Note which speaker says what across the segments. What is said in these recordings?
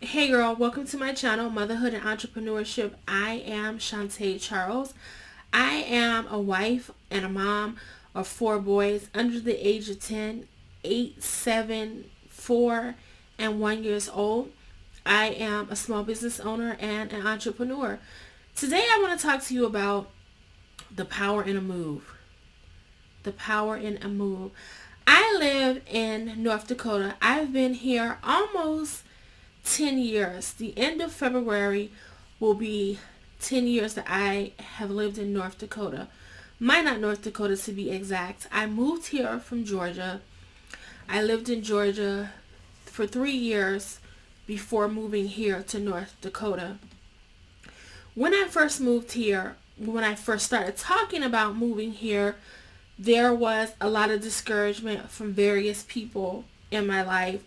Speaker 1: Hey girl, welcome to my channel, Motherhood and Entrepreneurship. I am Shantae Charles. I am a wife and a mom of 4 boys under the age of 10, 8, 7, 4, and 1 years old. I am a small business owner and an entrepreneur. Today I want to talk to you about the power in a move. The power in a move. I live in North Dakota. I've been here almost 10 years. The end of February will be 10 years that I have lived in North Dakota. Minot, North Dakota to be exact. I moved here from Georgia. I lived in Georgia for 3 years before moving here to North Dakota. When I first moved here, when I first started talking about moving here, there was a lot of discouragement from various people in my life.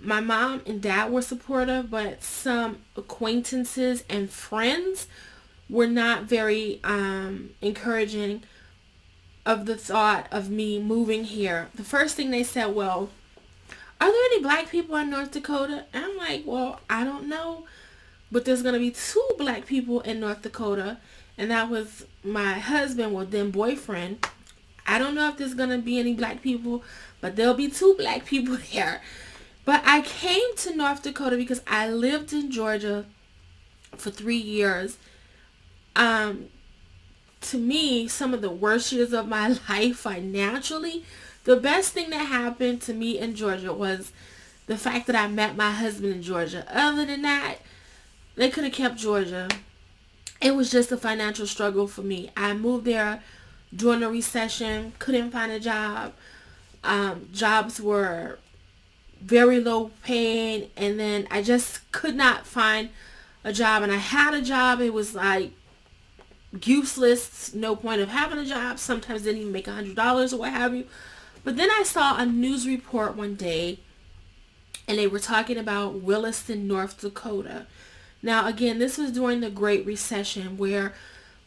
Speaker 1: My mom and dad were supportive, but some acquaintances and friends were not very encouraging of the thought of me moving here. The first thing they said, well, are there any black people in North Dakota? And I'm like, well, I don't know, but there's going to be 2 black people in North Dakota, and that was my husband, well, then boyfriend. I don't know if there's going to be any black people, but there'll be 2 black people here. But I came to North Dakota because I lived in Georgia for 3 years. To me, some of the worst years of my life financially, the best thing that happened to me in Georgia was the fact that I met my husband in Georgia. Other than that, they could have kept Georgia. It was just a financial struggle for me. I moved there during the recession, couldn't find a job. Jobs were very low paying, and then I just could not find a job. And I had a job, it was like useless, no point of having a job. Sometimes didn't even make $100 or what have you. But then I saw a news report one day, and they were talking about Williston, North Dakota. Now again, this was during the Great Recession, where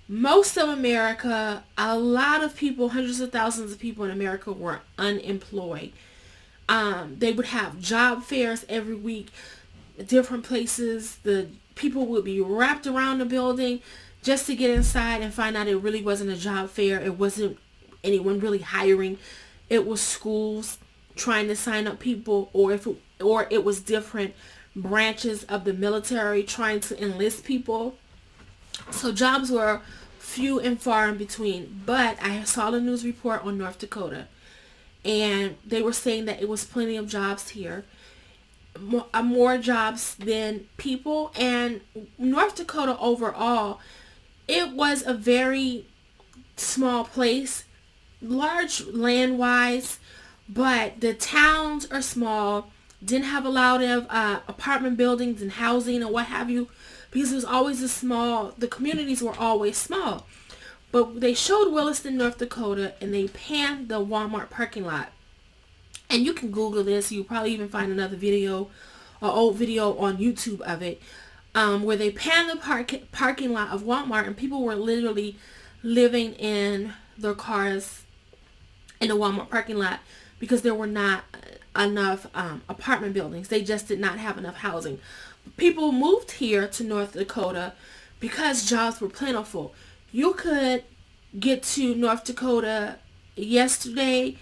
Speaker 1: most of America, a lot of people, hundreds of thousands of people in America were unemployed. They would have job fairs every week, different places. The people would be wrapped around the building just to get inside and find out it really wasn't a job fair. It wasn't anyone really hiring. It was schools trying to sign up people, or it was different branches of the military trying to enlist people. So jobs were few and far in between. But I saw the news report on North Dakota, and they were saying that it was plenty of jobs here, more jobs than people. And North Dakota overall, it was a very small place, large land wise, but the towns are small, didn't have a lot of apartment buildings and housing or what have you, because it was always the communities were always small. But they showed Williston, North Dakota, and they panned the Walmart parking lot. And you can Google this. You'll probably even find another video, or old video on YouTube of it, where they panned the parking lot of Walmart, and people were literally living in their cars in the Walmart parking lot because there were not enough apartment buildings. They just did not have enough housing. People moved here to North Dakota because jobs were plentiful. You could get to North Dakota yesterday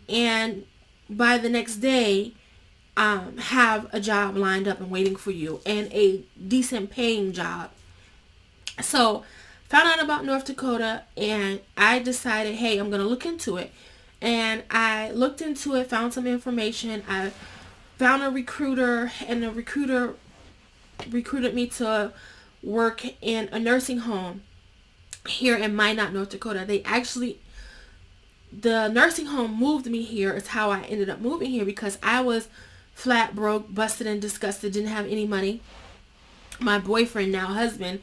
Speaker 1: and by the next day have a job lined up and waiting for you, and a decent paying job. So found out about North Dakota, and I decided, hey, I'm going to look into it. And I looked into it, found some information. I found a recruiter, and the recruiter recruited me to work in a nursing home here in Minot, North Dakota. The nursing home moved me here. Is how I ended up moving here, because I was flat broke, busted and disgusted, didn't have any money. My boyfriend, now husband,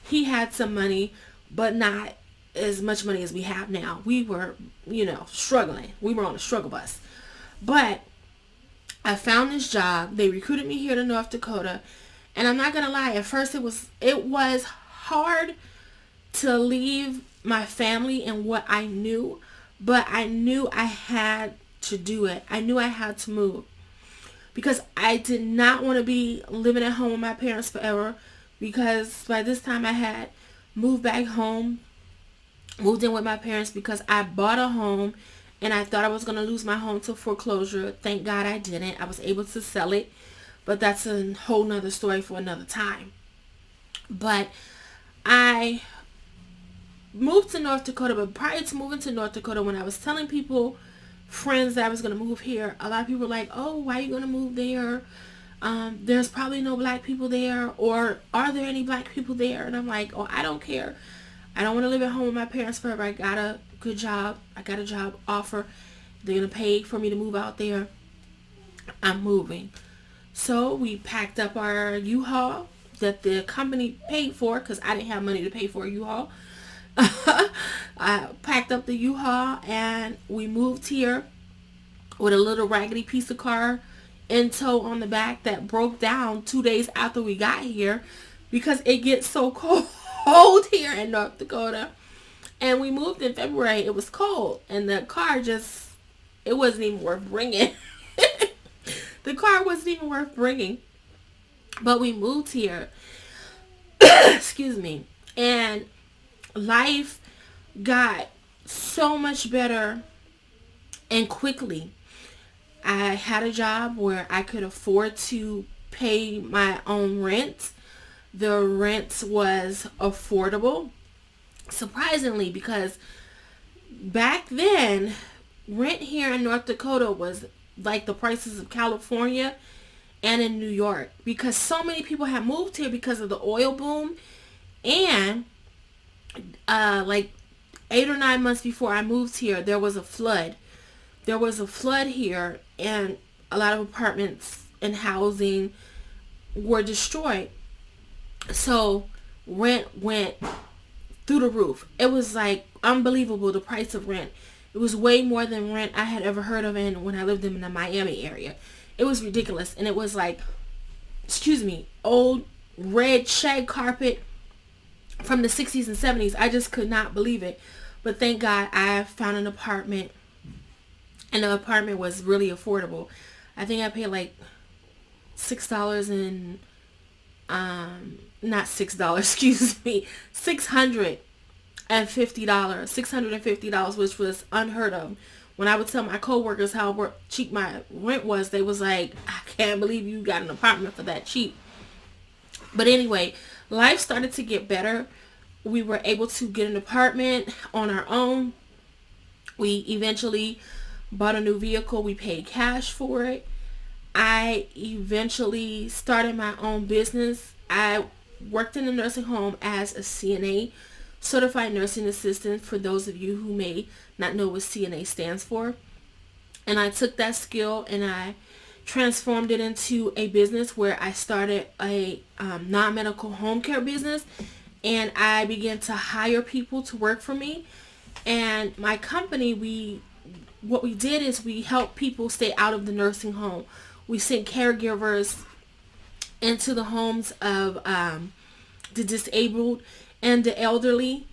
Speaker 1: he had some money, but not as much money as we have now. We were, struggling. We were on a struggle bus. But I found this job. They recruited me here to North Dakota. And I'm not going to lie, at first it was hard to leave my family and what I knew, but I knew I had to do it. I knew I had to move. because I did not want to be living at home with my parents forever, because by this time I had moved back home, moved in with my parents because I bought a home and I thought I was going to lose my home to foreclosure. Thank God I didn't. I was able to sell it, but that's a whole nother story for another time. But I moved to North Dakota, but prior to moving to North Dakota, when I was telling people, friends, that I was going to move here, a lot of people were like, oh, why are you going to move there? There's probably no black people there, or are there any black people there? And I'm like, oh, I don't care. I don't want to live at home with my parents forever. I got a good job. I got a job offer. They're going to pay for me to move out there. I'm moving. So we packed up our U-Haul that the company paid for, because I didn't have money to pay for a U-Haul. I packed up the U-Haul and we moved here with a little raggedy piece of car in tow on the back that broke down 2 days after we got here, because it gets so cold here in North Dakota. And we moved in February. It was cold and the car just, it wasn't even worth bringing. The car wasn't even worth bringing. But we moved here. Excuse me. And life got so much better and quickly. I had a job where I could afford to pay my own rent. The rent was affordable, surprisingly, because back then, rent here in North Dakota was like the prices of California and in New York, because so many people had moved here because of the oil boom. And like 8 or 9 months before I moved here, there was a flood. There was a flood here, and a lot of apartments and housing were destroyed. So rent went through the roof. It was like unbelievable, the price of rent. It was way more than rent I had ever heard of when I lived in the Miami area. It was ridiculous. And it was like, old red shag carpet from the 60s and 70s. I just could not believe it. But thank God I found an apartment, and the apartment was really affordable. I think I paid like $6 and not $6, excuse me, $650, which was unheard of. When I would tell my coworkers how cheap my rent was, they was like, I can't believe you got an apartment for that cheap. But anyway, life started to get better. We were able to get an apartment on our own. We eventually bought a new vehicle. We paid cash for it. I eventually started my own business. I worked in a nursing home as a CNA, certified nursing assistant, for those of you who may not know what CNA stands for. And I took that skill and I transformed it into a business where I started a non-medical home care business, and I began to hire people to work for me. And my company, what we did is we helped people stay out of the nursing home. We sent caregivers into the homes of the disabled and the elderly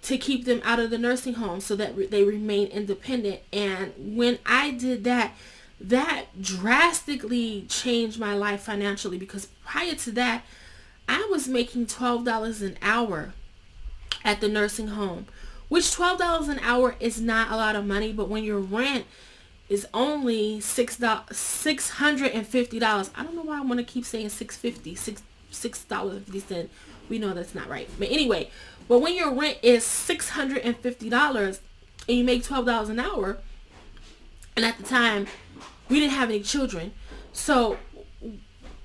Speaker 1: to keep them out of the nursing home so that they remain independent. And when I did that, that drastically changed my life financially, because prior to that, I was making $12 an hour at the nursing home, which $12 an hour is not a lot of money, but when your rent is only $650. I don't know why I want to keep saying $6.50. We know that's not right. But anyway, but when your rent is $650 and you make $12 an hour, and at the time we didn't have any children, so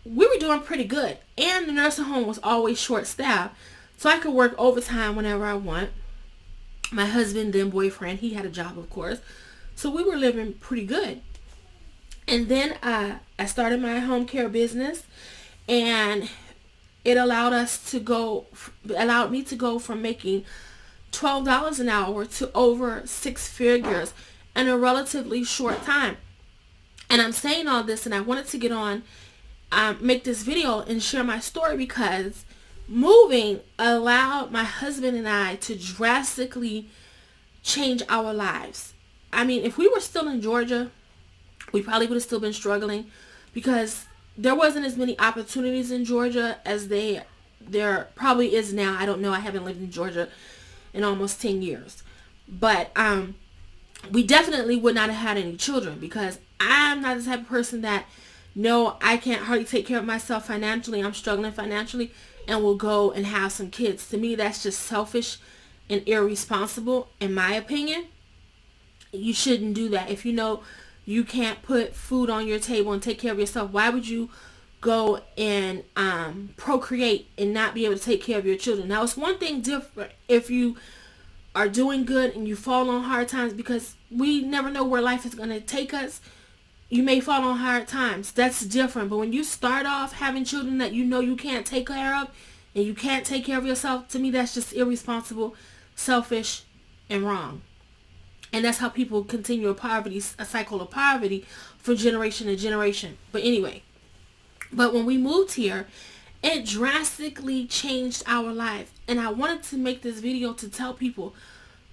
Speaker 1: we were doing pretty good. And the nursing home was always short staffed, so I could work overtime whenever I want. My husband, then boyfriend, he had a job, of course. So we were living pretty good. And then I started my home care business, and it allowed me to go from making $12 an hour to over 6 figures in a relatively short time. And I'm saying all this, and I wanted to get on, make this video and share my story, because moving allowed my husband and I to drastically change our lives. I mean, if we were still in Georgia, we probably would have still been struggling, because there wasn't as many opportunities in Georgia as there probably is now. I don't know. I haven't lived in Georgia in almost 10 years. But we definitely would not have had any children, because I'm not the type of person that, no, I can't hardly take care of myself financially, I'm struggling financially, and will go and have some kids. To me, that's just selfish and irresponsible, in my opinion. You shouldn't do that. If you know you can't put food on your table and take care of yourself, why would you go and procreate and not be able to take care of your children? Now, it's one thing different if you are doing good and you fall on hard times, because we never know where life is going to take us. You may fall on hard times. That's different. But when you start off having children that you know you can't take care of, and you can't take care of yourself, to me, that's just irresponsible, selfish, and wrong. And that's how people continue a cycle of poverty for generation to generation. But anyway, when we moved here, it drastically changed our life. And I wanted to make this video to tell people,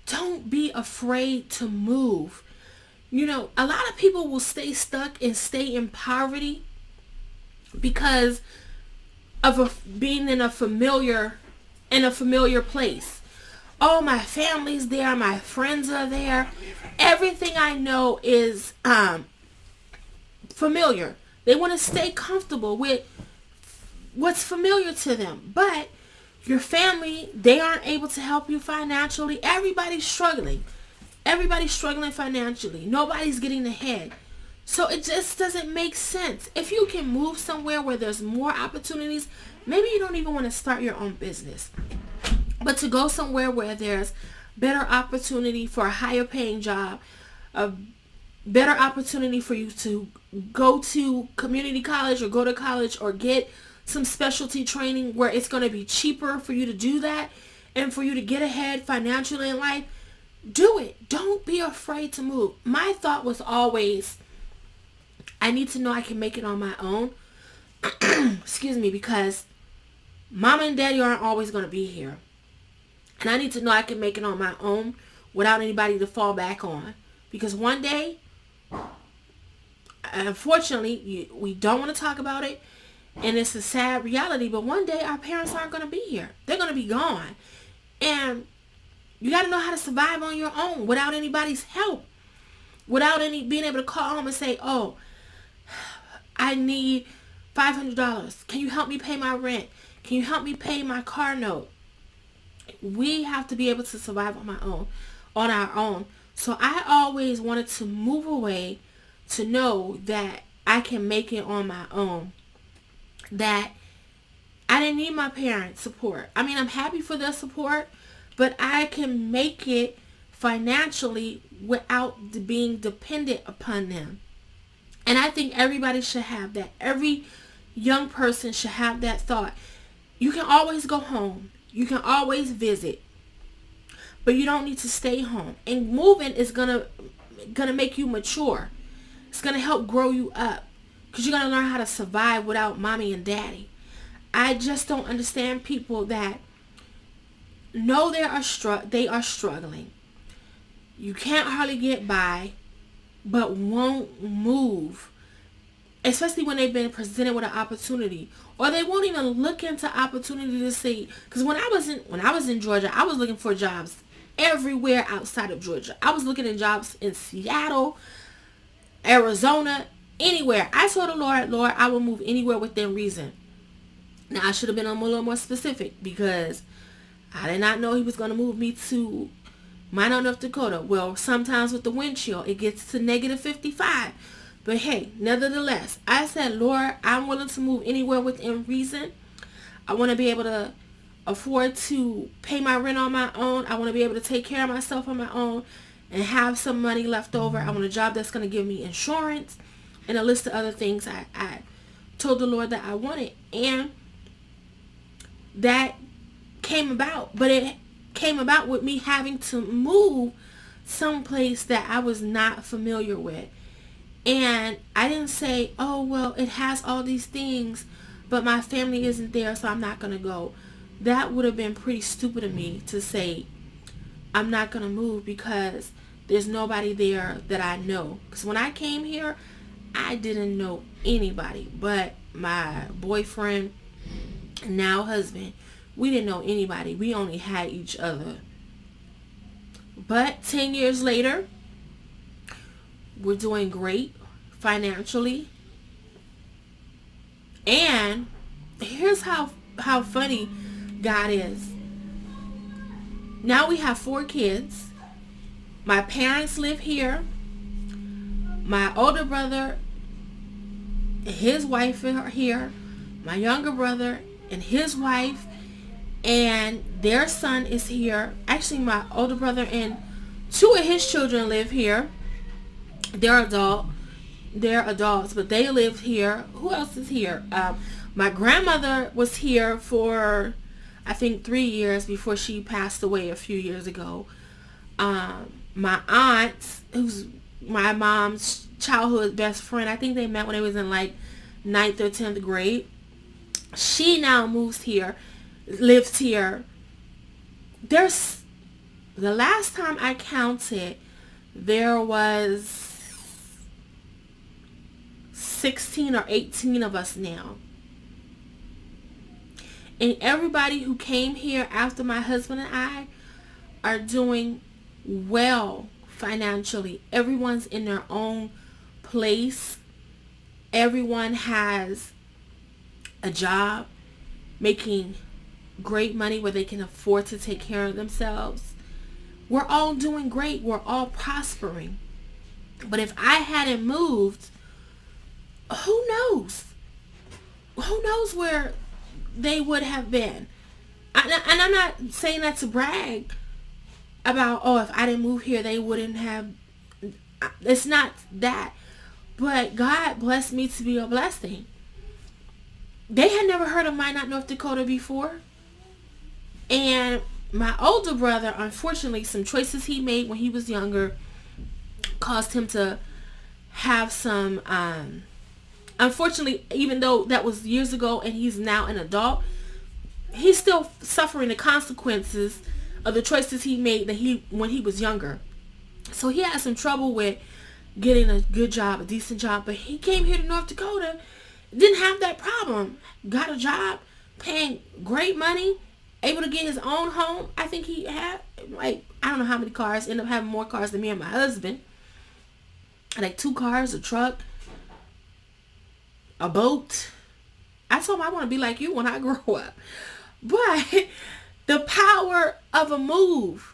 Speaker 1: don't be afraid to move. You know, a lot of people will stay stuck and stay in poverty because of being in a familiar place. Oh, my family's there, my friends are there. Everything I know is familiar. They want to stay comfortable with what's familiar to them. But your family, they aren't able to help you financially. Everybody's struggling. Everybody's struggling financially. Nobody's getting ahead. So it just doesn't make sense. If you can move somewhere where there's more opportunities, maybe you don't even want to start your own business. But to go somewhere where there's better opportunity for a higher paying job, a better opportunity for you to go to community college or go to college or get some specialty training where it's going to be cheaper for you to do that and for you to get ahead financially in life, do it. Don't be afraid to move. My thought was always, I need to know I can make it on my own. Excuse me, because mama and daddy aren't always going to be here. And I need to know I can make it on my own without anybody to fall back on. Because one day, unfortunately, we don't want to talk about it, and it's a sad reality, but one day our parents aren't going to be here. They're going to be gone. And you got to know how to survive on your own without anybody's help. Without being able to call home and say, oh, I need $500. Can you help me pay my rent? Can you help me pay my car note? We have to be able to survive on our own. So I always wanted to move away to know that I can make it on my own. That I didn't need my parents' support. I mean, I'm happy for their support, but I can make it financially without being dependent upon them. And I think everybody should have that. Every young person should have that thought. You can always go home. You can always visit. But you don't need to stay home. And moving is gonna make you mature. It's gonna help grow you up. Because you're gonna learn how to survive without mommy and daddy. I just don't understand people that know they are struggling. You can't hardly get by, but won't move. Especially when they've been presented with an opportunity, or they won't even look into opportunity to see. Because when I was in Georgia, I was looking for jobs everywhere outside of Georgia. I was looking at jobs in Seattle, Arizona, anywhere. I told the Lord, I will move anywhere within reason. Now I should have been a little more specific, because I did not know he was going to move me to North Dakota. Well, sometimes with the wind chill, it gets to negative 55. But hey, nevertheless, I said, Lord, I'm willing to move anywhere within reason. I want to be able to afford to pay my rent on my own. I want to be able to take care of myself on my own and have some money left over. I want a job that's going to give me insurance and a list of other things I told the Lord that I wanted. And that came about. But it came about with me having to move someplace that I was not familiar with. And I didn't say, oh, well, it has all these things, but my family isn't there, so I'm not going to go. That would have been pretty stupid of me to say, I'm not going to move because there's nobody there that I know. Because when I came here, I didn't know anybody but my boyfriend, now husband. We didn't know anybody. We only had each other. But 10 years later, we're doing great financially. And here's how funny God is. Now we have 4 kids. My parents live here. My older brother and his wife are here. My younger brother and his wife and their son is here. Actually, my older brother and 2 of his children live here. They're adults, but they live here. Who else is here? My grandmother was here for, I think, 3 years before she passed away a few years ago. My aunt, who's my mom's childhood best friend, I think they met when they was in like 9th or 10th grade. She now lives here. The last time I counted, there was 16 or 18 of us now. And everybody who came here after my husband and I are doing well financially. Everyone's in their own place. Everyone has a job, making great money where they can afford to take care of themselves. We're all doing great. We're all prospering. But if I hadn't moved, who knows? Who knows where they would have been? And I'm not saying that to brag about, oh, if I didn't move here, they wouldn't have. It's not that. But God blessed me to be a blessing. They had never heard of Minot, North Dakota before. And my older brother, unfortunately, some choices he made when he was younger caused him to have some, unfortunately, even though that was years ago and he's now an adult, he's still suffering the consequences of the choices he made when he was younger. So he had some trouble with getting a good job, a decent job, but he came here to North Dakota, didn't have that problem. Got a job, paying great money, able to get his own home. I think he had, like, I don't know how many cars, ended up having more cars than me and my husband. Like 2 cars, a truck, a boat. I told him I want to be like you when I grow up. But the power of a move.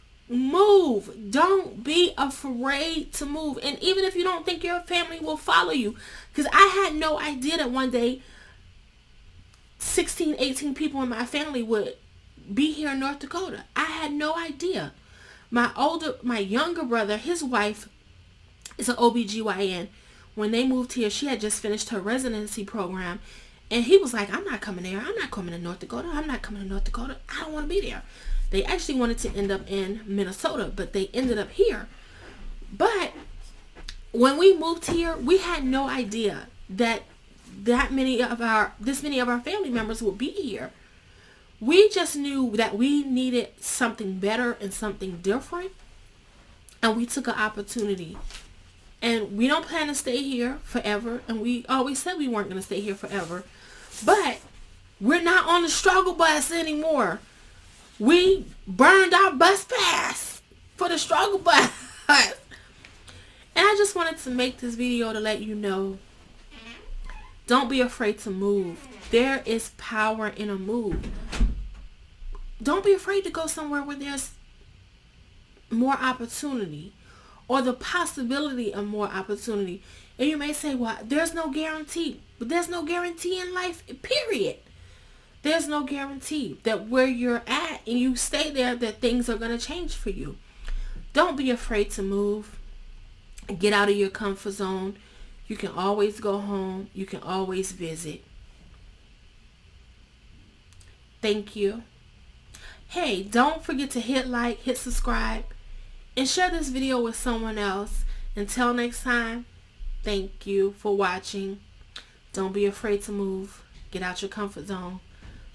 Speaker 1: Don't be afraid to move. And even if you don't think your family will follow you, because I had no idea that one day 16, 18 people in my family would be here in North Dakota. I had no idea. My younger brother, his wife is an OBGYN. When they moved here, she had just finished her residency program. And he was like, I'm not coming there. I'm not coming to North Dakota. I'm not coming to North Dakota. I don't want to be there. They actually wanted to end up in Minnesota, but they ended up here. But when we moved here, we had no idea that this many of our family members would be here. We just knew that we needed something better and something different, and we took an opportunity. And we don't plan to stay here forever, and we always said we weren't going to stay here forever. But we're not on the struggle bus anymore. We burned our bus pass for the struggle bus. And I just wanted to make this video to let you know, don't be afraid to move. There is power in a move. Don't be afraid to go somewhere where there's more opportunity or the possibility of more opportunity. And you may say, well, there's no guarantee. But there's no guarantee in life, period. There's no guarantee that where you're at and you stay there, that things are going to change for you. Don't be afraid to move. Get out of your comfort zone. You can always go home. You can always visit. Thank you. Hey, don't forget to hit like, hit subscribe, and share this video with someone else. Until next time, thank you for watching. Don't be afraid to move. Get out your comfort zone.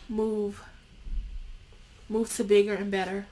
Speaker 1: Move to bigger and better.